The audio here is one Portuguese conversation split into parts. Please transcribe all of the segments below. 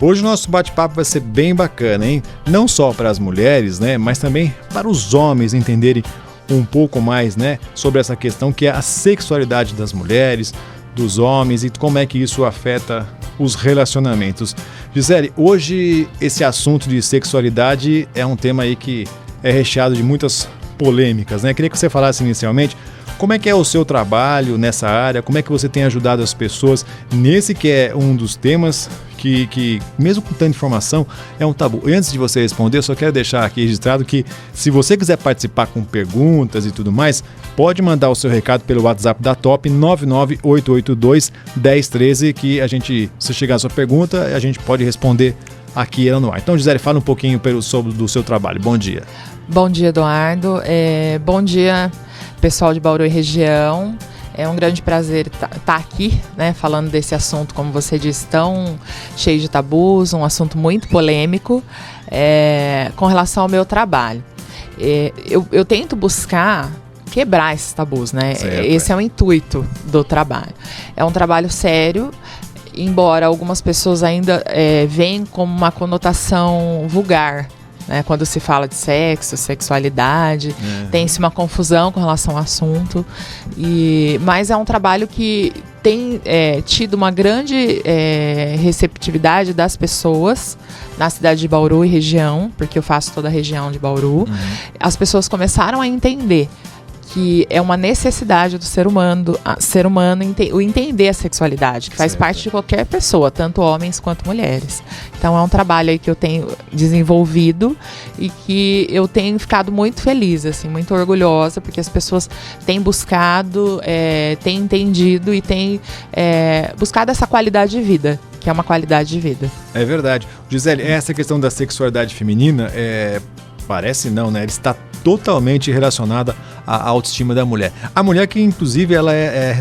Hoje o nosso bate-papo vai ser bem bacana, hein? Não só para as mulheres, né, mas também para os homens entenderem um pouco mais, né, sobre essa questão que é a sexualidade das mulheres, dos homens e como é que isso afeta os relacionamentos. Gisele, hoje esse assunto de sexualidade é um tema aí que é recheado de muitas polêmicas, né? Queria que você falasse inicialmente como é que é o seu trabalho nessa área, como é que você tem ajudado as pessoas nesse que é um dos temas que mesmo com tanta informação, é um tabu. E antes de você responder, eu só quero deixar aqui registrado que se você quiser participar com perguntas e tudo mais, pode mandar o seu recado pelo WhatsApp da Top 998821013, que a gente, se chegar a sua pergunta, a gente pode responder aqui no ar. Então, Gisele, fala um pouquinho sobre do seu trabalho. Bom dia. Bom dia, Eduardo. Bom dia, pessoal de Bauru e região. É um grande prazer estar aqui, né, falando desse assunto, como você disse, tão cheio de tabus, um assunto muito polêmico, com relação ao meu trabalho. Eu tento buscar quebrar esses tabus, né? Certo, Esse é o intuito do trabalho. É um trabalho sério, embora algumas pessoas ainda veem como uma conotação vulgar, né, quando se fala de sexo, sexualidade, tem-se uma confusão com relação ao assunto, mas é um trabalho que tem tido uma grande receptividade das pessoas na cidade de Bauru e região, porque eu faço toda a região de Bauru. As pessoas começaram a entender que é uma necessidade do ser humano entender a sexualidade, que faz parte de qualquer pessoa, tanto homens quanto mulheres. Então é um trabalho aí que eu tenho desenvolvido e que eu tenho ficado muito feliz, assim, muito orgulhosa, porque as pessoas têm buscado, têm entendido e têm buscado essa qualidade de vida, que é uma qualidade de vida. É verdade. Gisele, essa questão da sexualidade feminina, parece não, né? Ela está totalmente relacionada à autoestima da mulher. A mulher que, inclusive, ela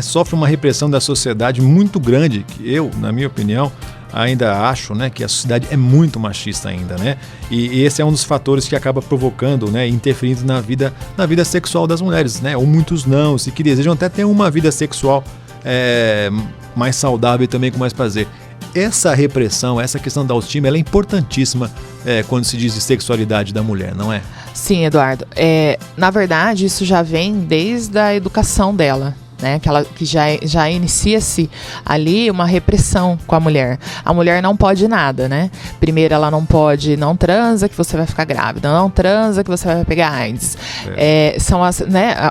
sofre uma repressão da sociedade muito grande, que eu, na minha opinião, ainda acho, né, que a sociedade é muito machista ainda, né? E esse é um dos fatores que acaba provocando, né, interferindo na vida sexual das mulheres, né? Ou muitos não, se que desejam até ter uma vida sexual mais saudável e também com mais prazer. Essa repressão, essa questão da autoestima, ela é importantíssima quando se diz de sexualidade da mulher, não é? Sim, Eduardo. Na verdade, isso já vem desde a educação dela, né? Que já inicia-se ali uma repressão com a mulher. A mulher não pode nada, né? Primeiro, ela não pode, não transa que você vai ficar grávida, não transa que você vai pegar AIDS. São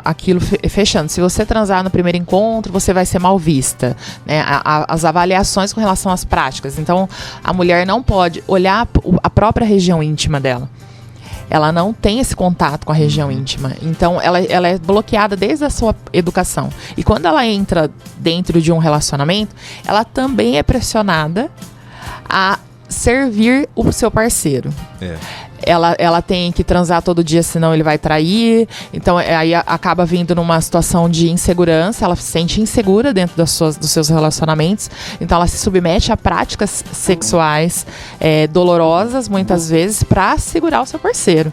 aquilo fechando. Se você transar no primeiro encontro, você vai ser mal vista, né? As avaliações com relação às práticas. Então, a mulher não pode olhar a própria região íntima dela. Ela não tem esse contato com a região íntima. Então, ela é bloqueada desde a sua educação. E quando ela entra dentro de um relacionamento, ela também é pressionada a servir o seu parceiro. Ela tem que transar todo dia, senão ele vai trair. Então, aí acaba vindo numa situação de insegurança. Ela se sente insegura dentro dos seus relacionamentos. Então, ela se submete a práticas sexuais dolorosas, muitas vezes, para segurar o seu parceiro.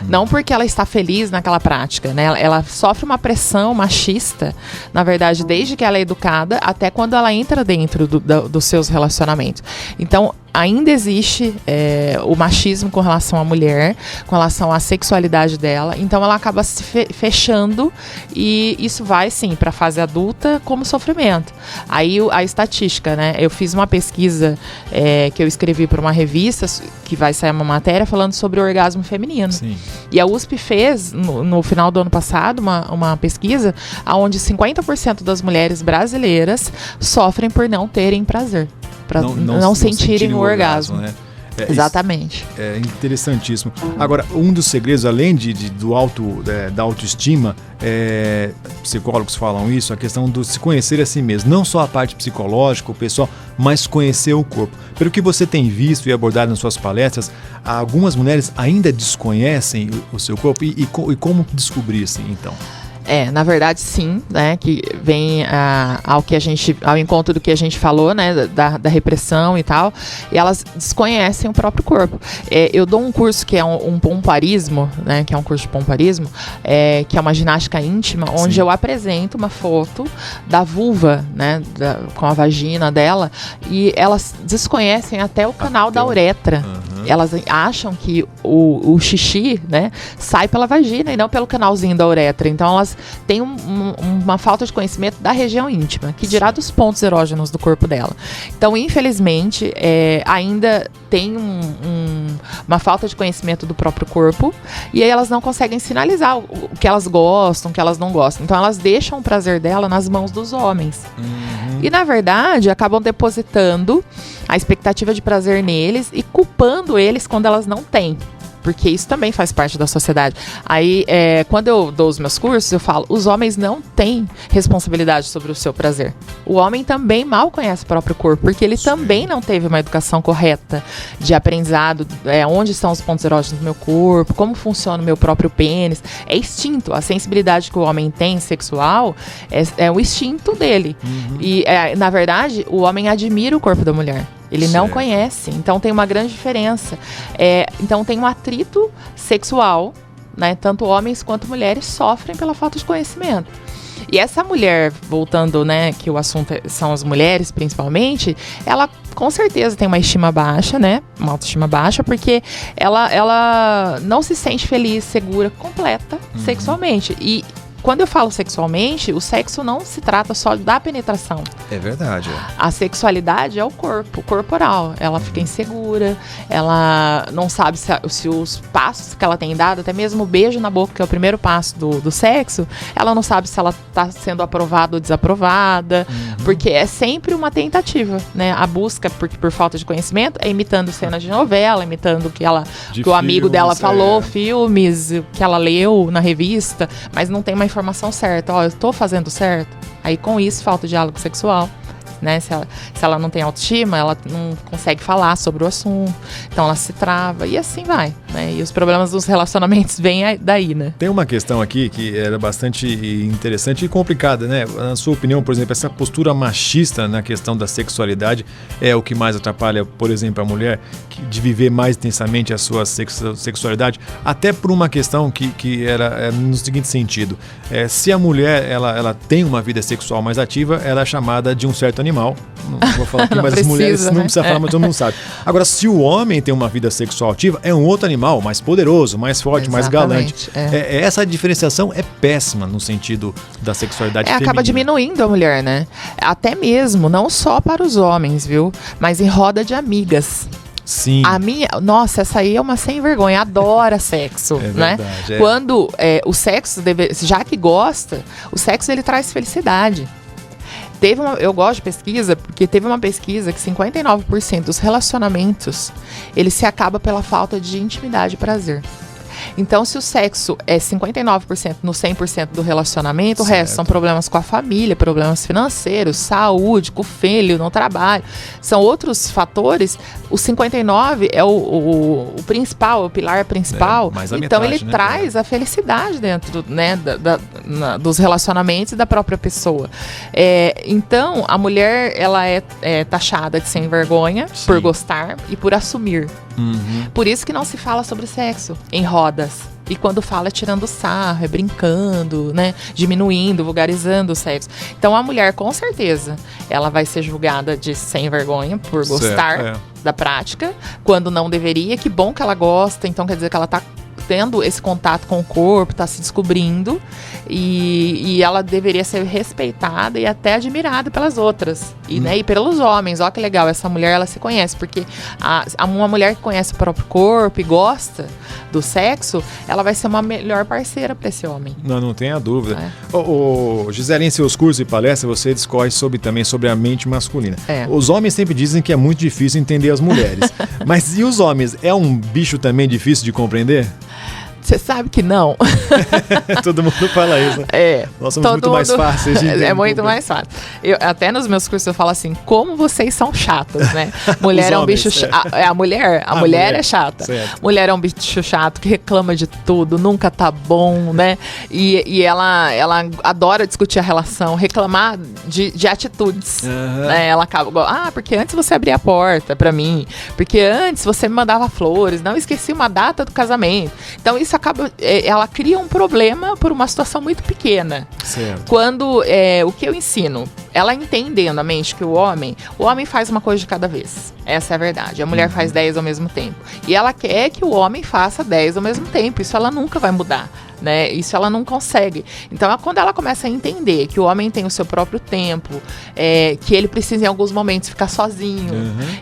Não porque ela está feliz naquela prática, né? Ela sofre uma pressão machista, na verdade, desde que ela é educada até quando ela entra dentro dos seus relacionamentos. Então, ainda existe o machismo com relação à mulher, com relação à sexualidade dela. Então, ela acaba se fechando e isso vai, sim, para a fase adulta como sofrimento. Aí, a estatística, né? Eu fiz uma pesquisa que eu escrevi para uma revista, que vai sair uma matéria falando sobre o orgasmo feminino. Sim. E a USP fez, no final do ano passado, uma pesquisa onde 50% das mulheres brasileiras sofrem por não terem prazer, para não sentirem o orgasmo. Né? Exatamente. É interessantíssimo. Agora, um dos segredos, além da autoestima, psicólogos falam isso, a questão do se conhecer a si mesmo. Não só a parte psicológica, o pessoal, mas conhecer o corpo. Pelo que você tem visto e abordado nas suas palestras, algumas mulheres ainda desconhecem o seu corpo. E como descobrir, assim, então? Na verdade, sim, né? Que vem ao encontro do que a gente falou, né? Da repressão e tal. E elas desconhecem o próprio corpo. Eu dou um curso que é um pomparismo, né? Que é um curso de pomparismo, que é uma ginástica íntima, onde Sim. eu apresento uma foto da vulva, né? Com a vagina dela. E elas desconhecem até o canal da uretra. Elas acham que o xixi, né? Sai pela vagina e não pelo canalzinho da uretra. Então elas têm uma falta de conhecimento da região íntima, que dirá dos pontos erógenos do corpo dela. Então, infelizmente, ainda tem uma falta de conhecimento do próprio corpo, e aí elas não conseguem sinalizar o que elas gostam, o que elas não gostam. Então elas deixam o prazer dela nas mãos dos homens. E, na verdade, acabam depositando a expectativa de prazer neles e culpando eles quando elas não têm. Porque isso também faz parte da sociedade. Aí, quando eu dou os meus cursos, eu falo, os homens não têm responsabilidade sobre o seu prazer. O homem também mal conhece o próprio corpo, porque ele também não teve uma educação correta de aprendizado, onde estão os pontos erógenos do meu corpo, como funciona o meu próprio pênis. É instinto. A sensibilidade que o homem tem sexual é o instinto dele. E, na verdade, o homem admira o corpo da mulher. Ele não conhece, então tem uma grande diferença. Então tem um atrito sexual, né? Tanto homens quanto mulheres sofrem pela falta de conhecimento. E essa mulher, voltando, né, que o assunto são as mulheres principalmente, ela com certeza tem uma estima baixa, né? Uma autoestima baixa, porque ela não se sente feliz, segura, completa sexualmente. E quando eu falo sexualmente, o sexo não se trata só da penetração. É verdade. A sexualidade é o corpo, corporal. Ela fica insegura, ela não sabe se os passos que ela tem dado, até mesmo o beijo na boca, que é o primeiro passo do sexo, ela não sabe se ela está sendo aprovada ou desaprovada, porque é sempre uma tentativa, né? A busca por falta de conhecimento é imitando cenas de novela, imitando o que o amigo dela falou, filmes, que ela leu na revista, mas não tem uma informação certa. Eu estou fazendo certo? Aí com isso falta o diálogo sexual, né? Se ela não tem autoestima, ela não consegue falar sobre o assunto, então ela se trava e assim vai, né? E os problemas dos relacionamentos vêm daí, né? Tem uma questão aqui que era bastante interessante e complicada, né? Na sua opinião, por exemplo, essa postura machista na questão da sexualidade é o que mais atrapalha, por exemplo, a mulher de viver mais intensamente a sua sexualidade, até por uma questão que era no seguinte sentido: se a mulher ela tem uma vida sexual mais ativa, ela é chamada de um certo animal. Não vou falar aqui, mas as mulheres não precisam falar, mas todo mundo sabe. Agora, se o homem tem uma vida sexual ativa, é um outro animal, mais poderoso, mais forte, mais galante. Essa diferenciação é péssima no sentido da sexualidade feminina. Acaba diminuindo a mulher, né? Até mesmo, não só para os homens, viu? Mas em roda de amigas. Sim. Nossa, essa aí é uma sem vergonha, adora sexo, né? Verdade, Quando o sexo, já que gosta, o sexo ele traz felicidade. Eu gosto de pesquisa, porque teve uma pesquisa que 59% dos relacionamentos, ele se acaba pela falta de intimidade e prazer. Então, se o sexo é 59% no 100% do relacionamento, o resto são problemas com a família, problemas financeiros, saúde, com o filho, no trabalho. São outros fatores. O 59% é o principal, o pilar principal. Então, ele traz a felicidade dentro, né, dos relacionamentos e da própria pessoa. Então, a mulher, ela é taxada de sem vergonha por gostar e por assumir. Por isso que não se fala sobre sexo em rodas. E quando fala é tirando sarro, é brincando, né? Diminuindo, vulgarizando o sexo. Então a mulher, com certeza, ela vai ser julgada de sem vergonha por gostar da prática, quando não deveria. Que bom que ela gosta, então quer dizer que ela tá tendo esse contato com o corpo, tá se descobrindo, e ela deveria ser respeitada e até admirada pelas outras, né, e pelos homens. Ó que legal, essa mulher, ela se conhece, porque uma mulher que conhece o próprio corpo e gosta do sexo, ela vai ser uma melhor parceira para esse homem. Não tenha dúvida. Gisele, em seus cursos e palestras, você discorre também sobre a mente masculina. Os homens sempre dizem que é muito difícil entender as mulheres. Mas e os homens? É um bicho também difícil de compreender? Você sabe que não. Todo mundo fala isso. Nós somos muito mais fáceis de entender. É muito mais fácil. Até nos meus cursos eu falo assim, como vocês são chatos, né? Mulher é um bicho chato. A mulher é chata. Certo. Mulher é um bicho chato que reclama de tudo, nunca tá bom, né? E ela adora discutir a relação, reclamar de atitudes. Né? Ela acaba, porque antes você abria a porta pra mim, porque antes você me mandava flores, não esqueci uma data do casamento. Então isso acaba, ela cria um problema por uma situação muito pequena. Certo. Quando, o que eu ensino, ela entendendo a mente que o homem faz uma coisa de cada vez. Essa é a verdade. A mulher faz 10 ao mesmo tempo. E ela quer que o homem faça 10 ao mesmo tempo. Isso ela nunca vai mudar. Né? Isso ela não consegue. Então, quando ela começa a entender que o homem tem o seu próprio tempo, que ele precisa em alguns momentos ficar sozinho,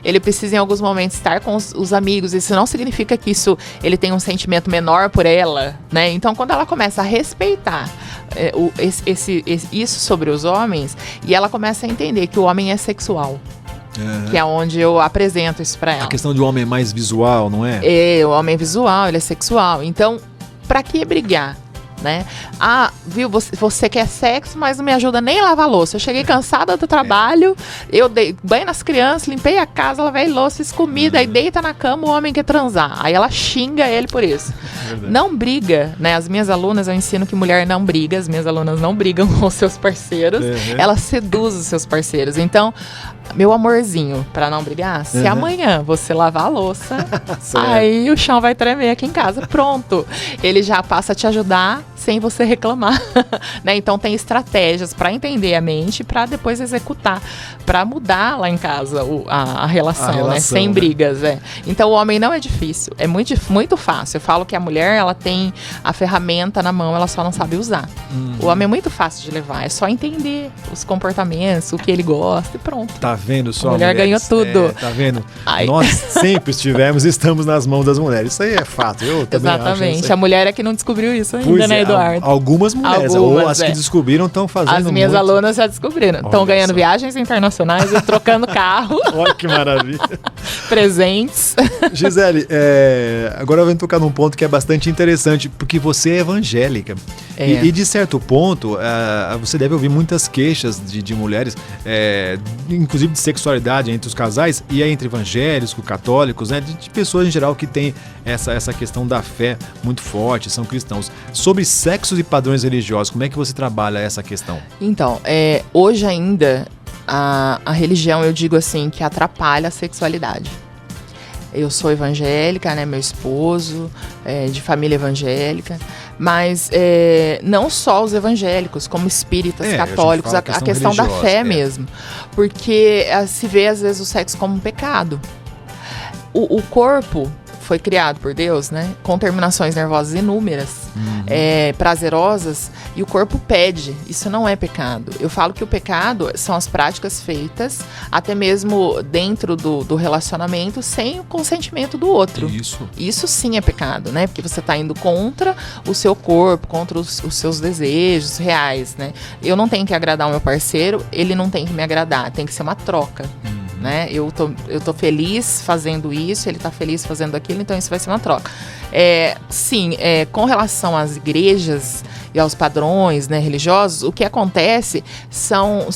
ele precisa em alguns momentos estar com os amigos, isso não significa que ele tem um sentimento menor por ela, né? Então, quando ela começa a respeitar isso sobre os homens, e ela começa a entender que o homem é sexual, que é onde eu apresento isso pra ela. A questão de um homem é mais visual, não é? O homem é visual, ele é sexual. Então, pra que brigar, né? Viu, você quer sexo, mas não me ajuda nem a lavar a louça. Eu cheguei cansada do trabalho, eu dei banho nas crianças, limpei a casa, lavei louça, fiz comida, aí deita na cama, o homem quer transar. Aí ela xinga ele por isso. Não briga, né? As minhas alunas, eu ensino que mulher não briga, as minhas alunas não brigam com os seus parceiros, elas seduzem os seus parceiros. Então, meu amorzinho, pra não brigar, se amanhã você lavar a louça, aí o chão vai tremer aqui em casa. Pronto. Ele já passa a te ajudar sem você reclamar. Né? Então tem estratégias pra entender a mente, pra depois executar, pra mudar lá em casa a relação, né? Sem brigas. Então o homem não é difícil, é muito fácil. Eu falo que a mulher, ela tem a ferramenta na mão, ela só não sabe usar. O homem é muito fácil de levar, é só entender os comportamentos, o que ele gosta e pronto. Tá vendo só? A mulher ganhou tudo. Tá vendo? Nós sempre estamos nas mãos das mulheres. Isso aí é fato. Eu também Exatamente. acho. A mulher é que não descobriu isso ainda, né, Eduardo? Algumas mulheres, ou as que descobriram estão fazendo As minhas muito. alunas já descobriram. Estão ganhando viagens internacionais e trocando carro. Olha que maravilha. Presentes. Gisele, agora eu venho tocar num ponto que é bastante interessante, porque você é evangélica. E de certo ponto, você deve ouvir muitas queixas de mulheres, inclusive de sexualidade entre os casais, e entre evangélicos, católicos, né, de pessoas em geral que têm essa questão da fé muito forte, são cristãos. Sobre sexos e padrões religiosos, como é que você trabalha essa questão? Então, hoje ainda, a religião, eu digo assim, que atrapalha a sexualidade. Eu sou evangélica, né? Meu esposo de família evangélica, mas não só os evangélicos, como espíritas, católicos, a questão da fé mesmo, porque se vê às vezes o sexo como um pecado. O corpo foi criado por Deus, né? Com terminações nervosas inúmeras, prazerosas, e o corpo pede. Isso não é pecado. Eu falo que o pecado são as práticas feitas, até mesmo dentro do relacionamento, sem o consentimento do outro. Isso sim é pecado, né? Porque você está indo contra o seu corpo, contra os seus desejos reais, né? Eu não tenho que agradar o meu parceiro, ele não tem que me agradar. Tem que ser uma troca. Né? Eu tô feliz fazendo isso, ele tá feliz fazendo aquilo, então isso vai ser uma troca. Com relação às igrejas e aos padrões, né, religiosos, o que acontece são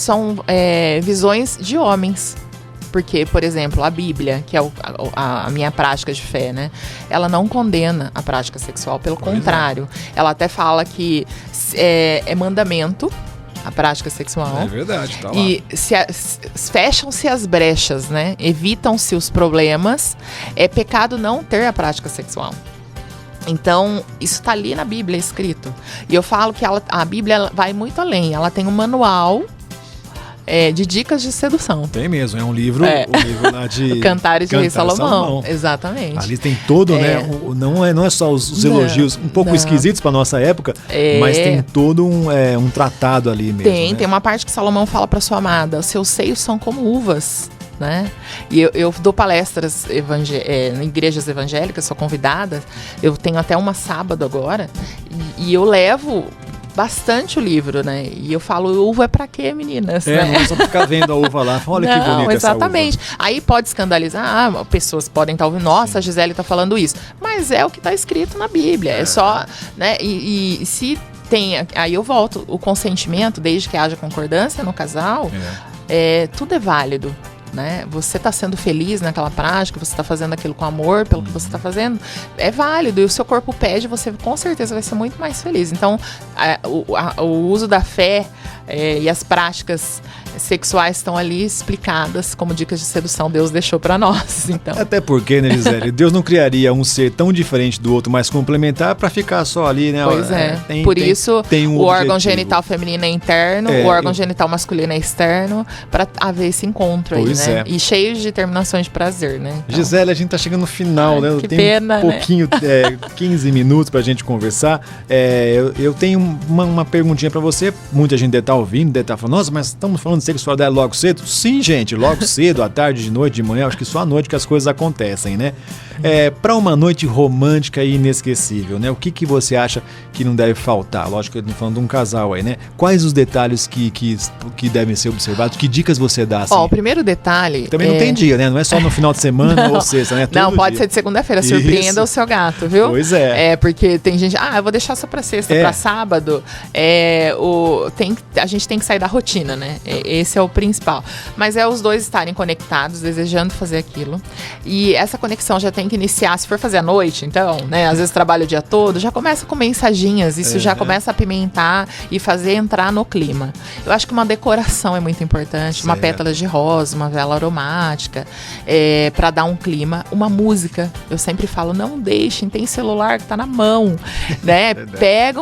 visões de homens. Porque, por exemplo, a Bíblia, que é a minha prática de fé, né? Ela não condena a prática sexual, pelo contrário. Ela até fala que é mandamento a prática sexual. É verdade, tá lá. E fecham-se as brechas, né? Evitam-se os problemas. É pecado não ter a prática sexual. Então, isso está ali na Bíblia escrito. E eu falo que a Bíblia vai muito além. Ela tem um manual de dicas de sedução. Tem mesmo, é um livro, o livro lá de Cantares de Rei Salomão. Exatamente. Ali tem todo, né? Não é só os elogios um pouco esquisitos para nossa época, mas tem todo um tratado ali mesmo. Tem uma parte que Salomão fala para sua amada: os seus seios são como uvas. Né? E eu dou palestras em igrejas evangélicas, sou convidada. Eu tenho até uma sábado agora, e eu levo bastante o livro, né? E eu falo, uva é pra quê, meninas? Não né? é só ficar vendo a uva lá. Olha que bonita exatamente. essa uva. Aí pode escandalizar, pessoas podem estar ouvindo, nossa, a Gisele tá falando isso. Mas é o que tá escrito na Bíblia. É só, né? E se tem, aí eu volto, o consentimento, desde que haja concordância no casal, tudo é válido. Né? Você está sendo feliz naquela prática, você está fazendo aquilo com amor pelo que você está fazendo, é válido, e o seu corpo pede, você com certeza vai ser muito mais feliz. Então, o uso da fé e as práticas sexuais estão ali explicadas como dicas de sedução, Deus deixou para nós. Então. Até porque, né, Gisele, Deus não criaria um ser tão diferente do outro, mais complementar, para ficar só ali, né? Pois é. Por isso, tem um o órgão objetivo. genital feminino é interno, o órgão genital masculino é externo, para haver esse encontro aí, né? E cheios de terminações de prazer, né? Então... Gisele, a gente tá chegando no final, né? Que pena, um pouquinho, 15 minutos pra gente conversar. Eu tenho uma perguntinha pra você. Muita gente deve estar ouvindo, deve estar falando, nossa, mas estamos falando de sexualidade logo cedo? Sim, gente, logo cedo, à tarde, de noite, de manhã, acho que só à noite que as coisas acontecem, né? Pra uma noite romântica e inesquecível, né? O que você acha que não deve faltar? Lógico que eu tô falando de um casal aí, né? Quais os detalhes que devem ser observados? Que dicas você dá, assim? O primeiro detalhe... Também não tem dia, né? Não é só no final de semana ou sexta, né? Não, pode dia. ser de segunda-feira. Surpreenda o seu gato, viu? Pois é. Porque tem gente... eu vou deixar só pra sexta, pra sábado. A gente tem que sair da rotina, né? Esse é o principal. Mas os dois estarem conectados, desejando fazer aquilo. E essa conexão já tem que iniciar. Se for fazer à noite, então, né? Às vezes trabalha o dia todo, já começa com mensaginhas. Isso já começa a apimentar e fazer entrar no clima. Eu acho que uma decoração é muito importante. Certo. Uma pétala de rosa, uma vela aromática, para dar um clima. Uma música, eu sempre falo, não deixem, tem celular que tá na mão, né? Pega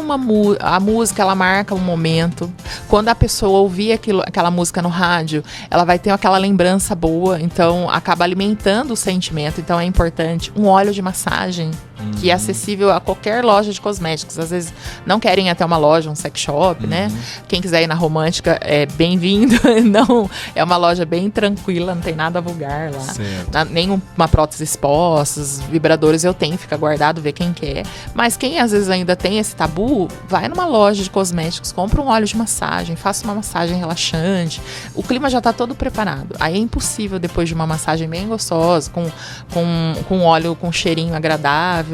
a música, ela marca um momento. Quando a pessoa ouvir aquela música no rádio, ela vai ter aquela lembrança boa, então acaba alimentando o sentimento. Então é importante um óleo de massagem, que é acessível a qualquer loja de cosméticos. Às vezes não querem ir até uma loja, um sex shop, né? Quem quiser ir na Romântica, é bem-vindo. Não, é uma loja bem tranquila, não tem nada vulgar lá. Nem uma prótese exposta, vibradores eu tenho, fica guardado, vê quem quer. Mas quem às vezes ainda tem esse tabu, vai numa loja de cosméticos, compra um óleo de massagem, faça uma massagem relaxante. O clima já tá todo preparado. Aí é impossível, depois de uma massagem bem gostosa, com óleo com cheirinho agradável,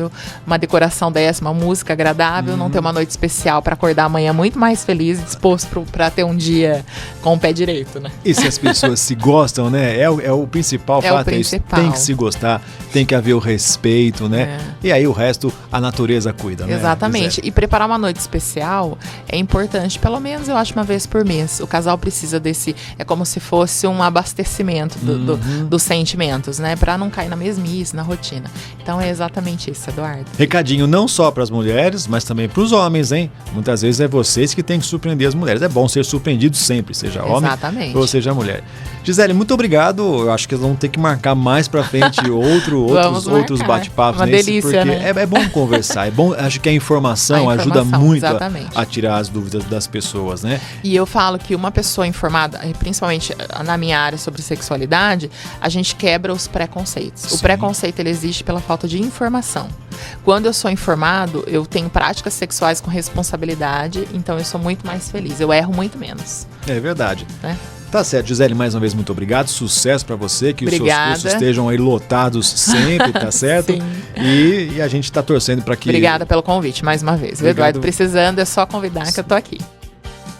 uma decoração dessa, uma música agradável, não ter uma noite especial para acordar amanhã muito mais feliz e disposto para ter um dia com o pé direito, né? E se as pessoas se gostam, né? É o principal fato. O principal. Tem que se gostar, tem que haver o respeito, né? E aí o resto a natureza cuida, né? Exatamente. E preparar uma noite especial é importante, pelo menos eu acho uma vez por mês. O casal precisa é como se fosse um abastecimento dos sentimentos, né? Para não cair na mesmice, na rotina. Então é exatamente isso, Eduardo. Recadinho não só para as mulheres, mas também para os homens, hein? Muitas vezes é vocês que têm que surpreender as mulheres. É bom ser surpreendido sempre, seja homem ou seja mulher. Gisele, muito obrigado. Eu acho que eles vão ter que marcar mais pra frente outros bate-papos. Uma delícia, porque né? é bom conversar. É bom, acho que a informação ajuda muito a tirar as dúvidas das pessoas, né? E eu falo que uma pessoa informada, principalmente na minha área sobre sexualidade, a gente quebra os preconceitos. Sim. O preconceito, ele existe pela falta de informação. Quando eu sou informado, eu tenho práticas sexuais com responsabilidade, então eu sou muito mais feliz. Eu erro muito menos. É verdade. Tá certo, Gisele, mais uma vez muito obrigado, sucesso pra você, que Obrigada. Os seus cursos estejam aí lotados sempre, tá certo? Sim. E a gente tá torcendo pra que... Obrigada pelo convite, mais uma vez. O Eduardo precisando, é só convidar que eu tô aqui.